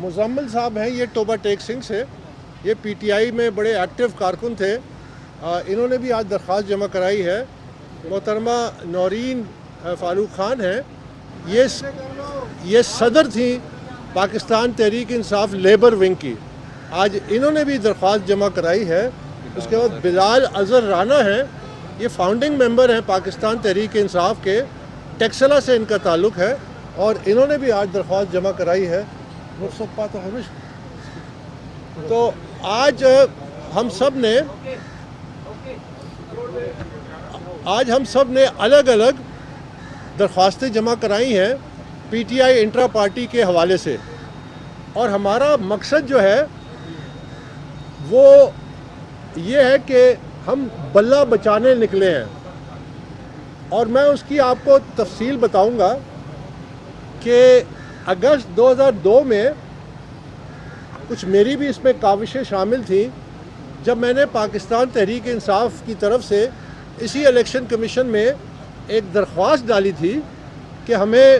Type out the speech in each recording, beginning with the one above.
مزمل صاحب ہیں، یہ ٹوبہ ٹیک سنگھ سے، یہ پی ٹی آئی میں بڑے ایکٹیو کارکن تھے. انہوں نے بھی آج درخواست جمع کرائی ہے. محترمہ نورین فاروق خان ہیں، یہ صدر تھیں پاکستان تحریک انصاف لیبر ونگ کی. آج انہوں نے بھی درخواست جمع کرائی ہے. اس کے بعد بلال اظہر رانا ہیں، یہ فاؤنڈنگ ممبر ہیں پاکستان تحریک انصاف کے، ٹیکسلا سے ان کا تعلق ہے، اور انہوں نے بھی آج درخواست جمع کرائی ہے. تو آج ہم سب نے الگ الگ درخواستیں جمع کرائی ہیں P T I intra party کے حوالے سے، اور ہمارا مقصد جو ہے وہ یہ ہے کہ ہم بلہ بچانے نکلے ہیں. اور میں اس کی آپ کو تفصیل بتاؤں گا کہ اگست 2002 میں کچھ میری بھی اس میں کاوشیں شامل تھیں، جب میں نے پاکستان تحریک انصاف کی طرف سے اسی الیکشن کمیشن میں ایک درخواست ڈالی تھی کہ ہمیں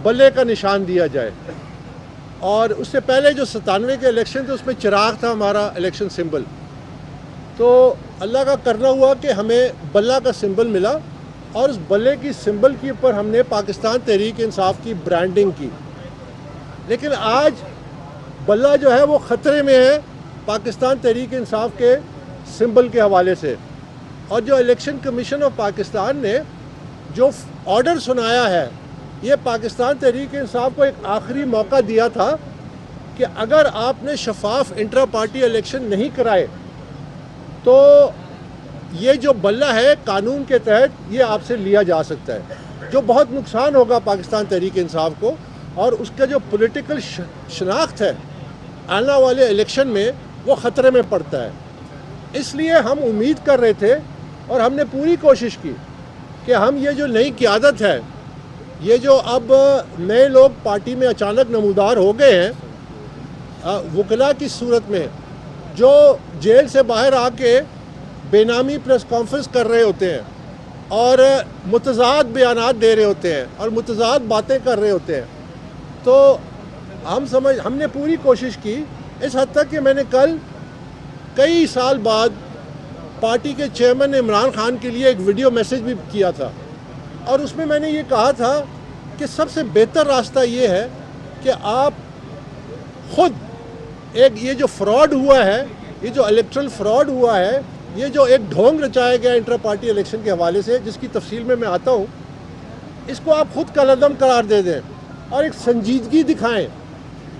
بلے کا نشان دیا جائے. اور اس سے پہلے جو 97 کے الیکشن تھے اس میں چراغ تھا ہمارا الیکشن سمبل. تو اللہ کا کرنا ہوا کہ ہمیں بلہ کا سمبل ملا، اور اس بلے کی سمبل کے اوپر ہم نے پاکستان تحریک انصاف کی برانڈنگ کی. لیکن آج بلہ جو ہے وہ خطرے میں ہے پاکستان تحریک انصاف کے سمبل کے حوالے سے. اور جو الیکشن کمیشن آف پاکستان نے جو آرڈر سنایا ہے، یہ پاکستان تحریک انصاف کو ایک آخری موقع دیا تھا کہ اگر آپ نے شفاف انٹرا پارٹی الیکشن نہیں کرائے تو یہ جو بلہ ہے قانون کے تحت یہ آپ سے لیا جا سکتا ہے، جو بہت نقصان ہوگا پاکستان تحریک انصاف کو، اور اس کا جو پولیٹیکل شناخت ہے آنے والے الیکشن میں وہ خطرے میں پڑتا ہے. اس لیے ہم امید کر رہے تھے اور ہم نے پوری کوشش کی کہ ہم یہ جو نئی قیادت ہے، یہ جو اب نئے لوگ پارٹی میں اچانک نمودار ہو گئے ہیں وکلاء کی صورت میں، جو جیل سے باہر آ کے بے نامی پریس کانفرنس کر رہے ہوتے ہیں اور متضاد بیانات دے رہے ہوتے ہیں اور متضاد باتیں کر رہے ہوتے ہیں، تو ہم نے پوری کوشش کی، اس حد تک کہ میں نے کل کئی سال بعد پارٹی کے چیئرمین عمران خان کے لیے ایک ویڈیو میسیج بھی کیا تھا، اور اس میں نے یہ کہا تھا کہ سب سے بہتر راستہ یہ ہے کہ آپ خود یہ جو فراڈ ہوا ہے، یہ جو الیکٹرل فراڈ ہوا ہے، یہ جو ایک ڈھونگ رچایا گیا انٹر پارٹی الیکشن کے حوالے سے، جس کی تفصیل میں آتا ہوں، اس کو آپ خود کالعدم قرار دے دیں اور ایک سنجیدگی دکھائیں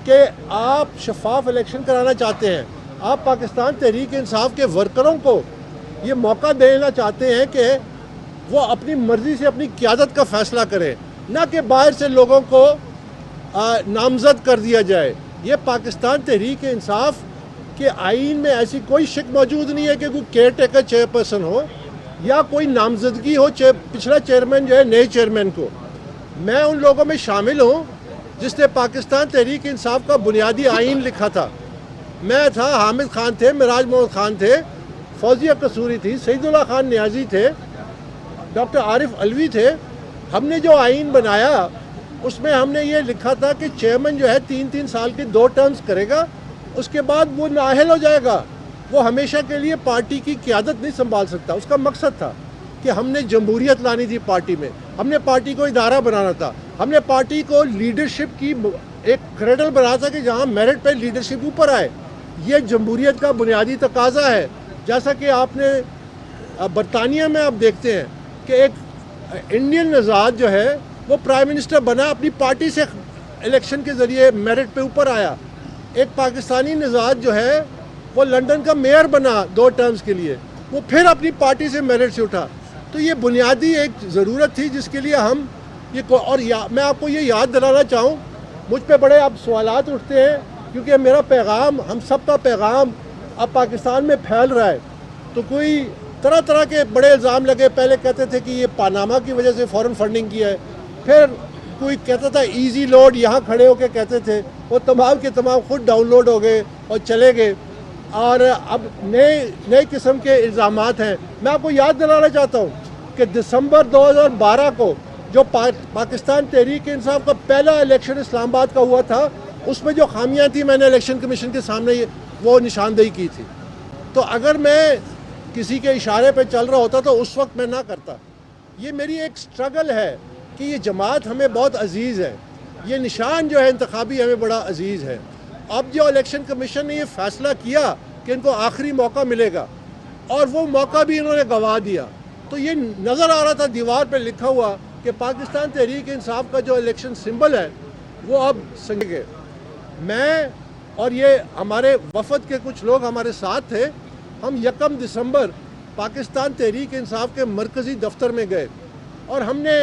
کہ آپ شفاف الیکشن کرانا چاہتے ہیں. آپ پاکستان تحریک انصاف کے ورکروں کو یہ موقع دینا چاہتے ہیں کہ وہ اپنی مرضی سے اپنی قیادت کا فیصلہ کریں، نہ کہ باہر سے لوگوں کو نامزد کر دیا جائے. یہ پاکستان تحریک انصاف کے آئین میں ایسی کوئی شک موجود نہیں ہے کہ کوئی کیئر ٹیکر چیئرپرسن ہو یا کوئی نامزدگی ہو پچھلا چیئرمین جو ہے نئے چیئرمین کو. میں ان لوگوں میں شامل ہوں جس نے پاکستان تحریک انصاف کا بنیادی آئین لکھا تھا. میں تھا، حامد خان تھے، معراج محمد خان تھے، فوزیہ قصوری تھی، سعید اللہ خان نیازی تھے، ڈاکٹر عارف علوی تھے. ہم نے جو آئین بنایا اس میں ہم نے یہ لکھا تھا کہ چیئرمین جو ہے 3 سال کے 2 ٹرمز کرے گا، اس کے بعد وہ نااہل ہو جائے گا، وہ ہمیشہ کے لیے پارٹی کی قیادت نہیں سنبھال سکتا. اس کا مقصد تھا کہ ہم نے جمہوریت لانی تھی پارٹی میں، ہم نے پارٹی کو ادارہ بنانا تھا، ہم نے پارٹی کو لیڈرشپ کی ایک کریڈل بنانا تھا کہ جہاں میرٹ پہ لیڈرشپ اوپر آئے. یہ جمہوریت کا بنیادی تقاضا ہے. جیسا کہ آپ نے برطانیہ میں آپ دیکھتے ہیں کہ ایک انڈین نژاد جو ہے وہ پرائم منسٹر بنا، اپنی پارٹی سے الیکشن کے ذریعے میرٹ پہ اوپر آیا. ایک پاکستانی نژاد جو ہے وہ لنڈن کا میئر بنا 2 ٹرمز کے لیے، وہ پھر اپنی پارٹی سے میرٹ سے اٹھا. تو یہ بنیادی ایک ضرورت تھی جس کے لیے ہم اور میں آپ کو یہ یاد دلانا چاہوں، مجھ پہ بڑے اب سوالات اٹھتے ہیں کیونکہ میرا پیغام، ہم سب کا پیغام اب پاکستان میں پھیل رہا ہے، تو کوئی طرح طرح کے بڑے الزام لگے. پہلے کہتے تھے کہ یہ پاناما کی وجہ سے فورن فنڈنگ کی ہے، پھر کوئی کہتا تھا ایزی لوڈ، یہاں کھڑے ہو کے کہتے تھے، وہ تمام کے تمام خود ڈاؤن لوڈ ہو گئے اور چلے گئے، اور اب نئے قسم کے الزامات ہیں. میں آپ کو یاد دلانا چاہتا ہوں کہ دسمبر 2012 کو جو پاکستان تحریک انصاف کا پہلا الیکشن اسلام آباد کا ہوا تھا، اس میں جو خامیاں تھیں میں نے الیکشن کمیشن کے سامنے وہ نشاندہی کی تھی. تو اگر میں کسی کے اشارے پہ چل رہا ہوتا تو اس وقت میں نہ کرتا. یہ میری ایک سٹرگل ہے کہ یہ جماعت ہمیں بہت عزیز ہے، یہ نشان جو ہے انتخابی ہمیں بڑا عزیز ہے. اب جو الیکشن کمیشن نے یہ فیصلہ کیا کہ ان کو آخری موقع ملے گا، اور وہ موقع بھی انہوں نے گنوا دیا. تو یہ نظر آ رہا تھا دیوار پہ لکھا ہوا کہ پاکستان تحریک انصاف کا جو الیکشن سمبل ہے وہ اب سنگے. میں اور یہ ہمارے وفد کے کچھ لوگ ہمارے ساتھ تھے. ہم 1 دسمبر پاکستان تحریک انصاف کے مرکزی دفتر میں گئے، اور ہم نے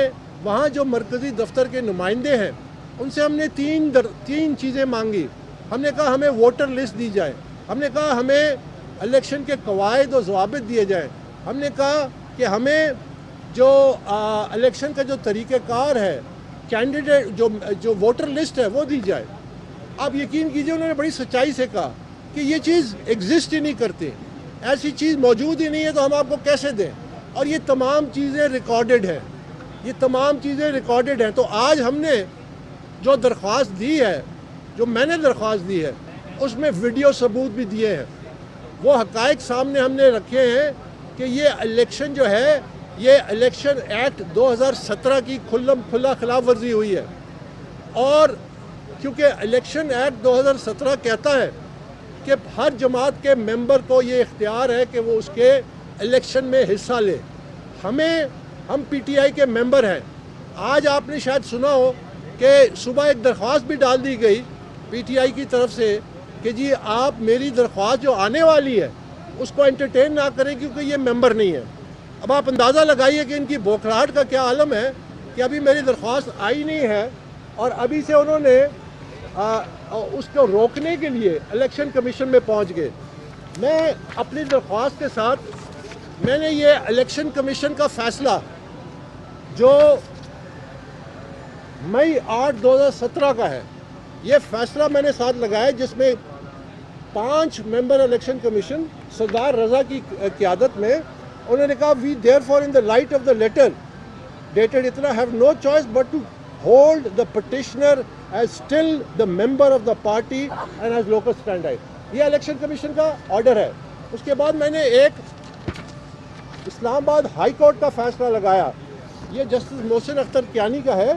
وہاں جو مرکزی دفتر کے نمائندے ہیں ان سے ہم نے تین چیزیں مانگی. ہم نے کہا ہمیں ووٹر لسٹ دی جائے، ہم نے کہا ہمیں الیکشن کے قواعد و ضوابط دیے جائیں، ہم نے کہا کہ ہمیں جو الیکشن کا جو طریقہ کار ہے، کینڈیڈیٹ جو ووٹر لسٹ ہے وہ دی جائے. آپ یقین کیجئے انہوں نے بڑی سچائی سے کہا کہ یہ چیز ایگزسٹ ہی نہیں کرتی، ایسی چیز موجود ہی نہیں ہے تو ہم آپ کو کیسے دیں. اور یہ تمام چیزیں ریکارڈڈ ہیں، یہ تمام چیزیں ریکارڈڈ ہیں. تو آج ہم نے جو درخواست دی ہے، جو میں نے درخواست دی ہے، اس میں ویڈیو ثبوت بھی دیے ہیں. وہ حقائق سامنے ہم نے رکھے ہیں کہ یہ الیکشن جو ہے، یہ الیکشن ایکٹ 2017 کی کھلا خلاف ورزی ہوئی ہے. اور کیونکہ الیکشن ایکٹ 2017 کہتا ہے کہ ہر جماعت کے ممبر کو یہ اختیار ہے کہ وہ اس کے الیکشن میں حصہ لے. ہم پی ٹی آئی کے ممبر ہیں. آج آپ نے شاید سنا ہو کہ صبح ایک درخواست بھی ڈال دی گئی پی ٹی آئی کی طرف سے کہ جی آپ میری درخواست جو آنے والی ہے اس کو انٹرٹین نہ کریں کیونکہ یہ ممبر نہیں ہے. اب آپ اندازہ لگائیے کہ ان کی بوکھلاہٹ کا کیا عالم ہے کہ ابھی میری درخواست آئی نہیں ہے، اور ابھی سے انہوں نے اس کو روکنے کے لیے الیکشن کمیشن میں پہنچ گئے. میں اپنی درخواست کے ساتھ میں نے یہ الیکشن کمیشن کا فیصلہ جو مئی 8 2017 کا ہے، یہ فیصلہ میں نے ساتھ لگایا جس میں 5 ممبر الیکشن کمیشن سردار رضا کی قیادت میں انہوں نے کہا we there for in the light of the letter dated اتنا have no choice but to hold the petitioner as still the member of the party and as local standard. یہ election commission کا order ہے. اس کے بعد میں نے ایک اسلام آباد ہائی کورٹ کا فیصلہ لگایا. یہ جسٹس محسن اختر کیانی کا ہے،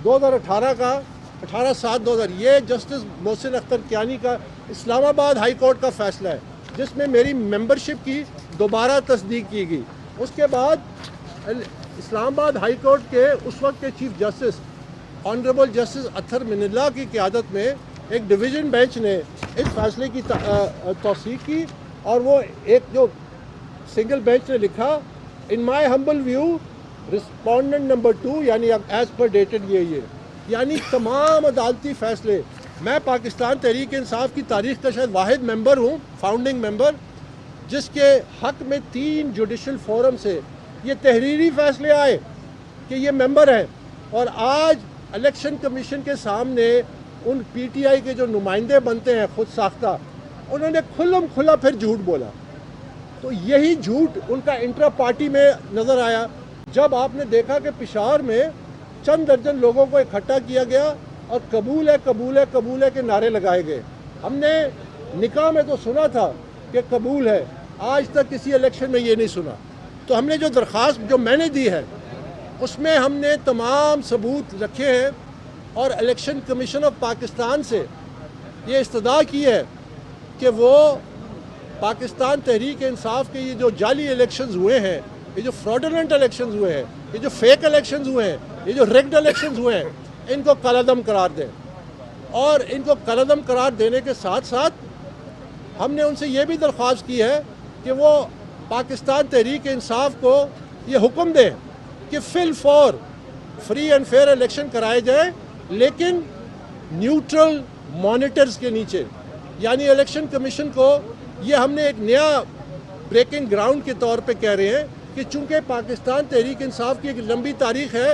2018 کا 18/7/2000. یہ جسٹس محسن اختر کیانی کا اسلام آباد ہائی کورٹ کا فیصلہ ہے جس میں میری ممبرشپ کی دوبارہ تصدیق کی گئی. اس کے بعد اسلام آباد ہائی کورٹ کے اس وقت کے چیف جسٹس آنریبل جسٹس اطہر من اللہ کی قیادت میں ایک ڈویژن بینچ نے اس فیصلے کی توثیق کی، اور وہ ایک جو سنگل بینچ نے لکھا ان مائی ہمبل ویو رسپونڈنٹ نمبر 2 یعنی ایز پر ڈیٹڈ یہ یعنی تمام عدالتی فیصلے. میں پاکستان تحریک انصاف کی تاریخ کا شاید واحد ممبر ہوں، فاؤنڈنگ ممبر، جس کے حق میں 3 جوڈیشل فورم سے یہ تحریری فیصلے آئے کہ یہ ممبر ہیں. اور آج الیکشن کمیشن کے سامنے ان پی ٹی آئی کے جو نمائندے بنتے ہیں خود ساختہ، انہوں نے کھلم کھلا پھر جھوٹ بولا. تو یہی جھوٹ ان کا انٹرا پارٹی میں نظر آیا جب آپ نے دیکھا کہ پشاور میں چند درجن لوگوں کو اکٹھا کیا گیا اور قبول ہے قبول ہے قبول ہے کے نعرے لگائے گئے. ہم نے نکاح میں تو سنا تھا کہ قبول ہے، آج تک کسی الیکشن میں یہ نہیں سنا. تو ہم نے جو درخواست جو میں نے دی ہے اس میں ہم نے تمام ثبوت رکھے ہیں، اور الیکشن کمیشن آف پاکستان سے یہ استدعا کی ہے کہ وہ پاکستان تحریک انصاف کے یہ جو جعلی الیکشنز ہوئے ہیں، یہ جو فراڈولنٹ الیکشنز ہوئے ہیں، یہ جو فیک الیکشنز ہوئے ہیں، یہ جو ریگڈ الیکشنز ہوئے ہیں، ان کو کالعدم قرار دیں. اور ان کو کالعدم قرار دینے کے ساتھ ساتھ ہم نے ان سے یہ بھی درخواست کی ہے کہ وہ پاکستان تحریک انصاف کو یہ حکم دیں کہ فی الفور فری اینڈ فیئر الیکشن کرائے جائیں، لیکن نیوٹرل مانیٹرز کے نیچے. یعنی الیکشن کمیشن کو یہ ہم نے ایک نیا بریکنگ گراؤنڈ کے طور پہ کہہ رہے ہیں کہ چونکہ پاکستان تحریک انصاف کی ایک لمبی تاریخ ہے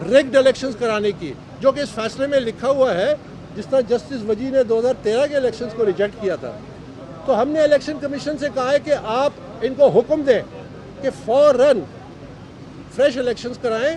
ریگڈ الیکشنز کرانے کی، جو کہ اس فیصلے میں لکھا ہوا ہے، جس طرح جسٹس وجی نے 2013 کے الیکشنز کو ریجیکٹ کیا تھا. تو ہم نے الیکشن کمیشن سے کہا ہے کہ آپ ان کو حکم دیں کہ فوراً فریش الیکشنز کرائیں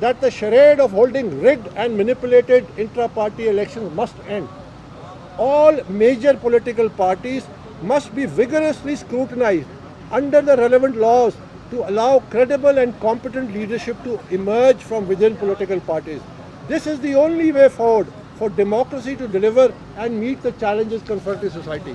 that the charade of holding rigged and manipulated intra-party elections must end. All major political parties must be vigorously scrutinized under the relevant laws to allow credible and competent leadership to emerge from within political parties. This is the only way forward for democracy to deliver and meet the challenges confronting society.